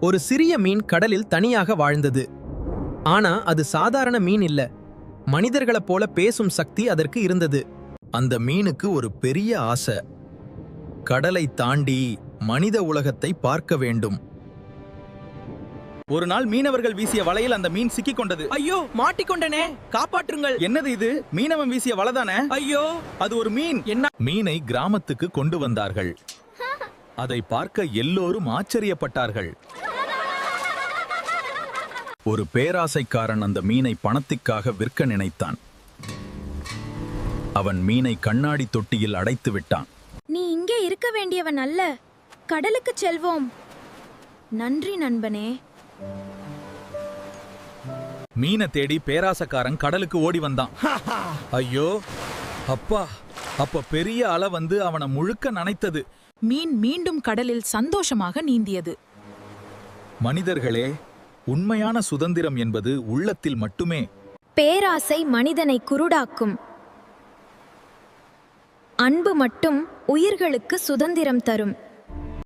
ஒரு சிறிய மீன் கடலில் தனியாக வாழ்ந்தது. ஆனா அது சாதாரண மீன் இல்ல. மனிதர்களைப் போல பேசும் சக்தி அதற்கு இருந்தது. அந்த மீனுக்கு ஒரு பெரிய ஆசை. கடலை தாண்டி மனித உலகத்தை பார்க்க வேண்டும். ஒரு நாள் மீனவர்கள் வீசிய வலையில் அந்த மீன் சிக்கிக் கொண்டது. ஐயோ, மாட்டிக்கொண்டனே, காப்பாற்றுங்கள். என்னது இது? மீனவன் வீசிய வலைதானே? ஐயோ, அது ஒரு மீன். என்ன? மீனை கிராமத்துக்கு கொண்டு வந்தார்கள். அதை பார்க்க எல்லோரும் ஆச்சரியப்பட்டார்கள். ஒரு பேராசைக்காரன் அந்த மீனை பணத்திற்காக விற்க நினைத்தான். அவன் மீனை கண்ணாடி தொட்டியில் அடைத்து விட்டான். நீ இங்கே இருக்க வேண்டியவன் அல்ல. கடலுக்கு செல்வோம். நன்றி நண்பனே. மீனை தேடி பேராசக்காரன் கடலுக்கு ஓடி வந்தான். ஐயோ அப்பா, அப்ப பெரிய அலை வந்து அவனை முழுக்க நனைத்தது. மீன் மீண்டும் கடலில் சந்தோஷமாக நீந்தியது. மனிதர்களே, உண்மையான சுதந்திரம் என்பது உள்ளத்தில் மட்டுமே. பேராசை மனிதனை குருடாக்கும். அன்பு மட்டும் உயிர்களுக்கு சுதந்திரம் தரும்.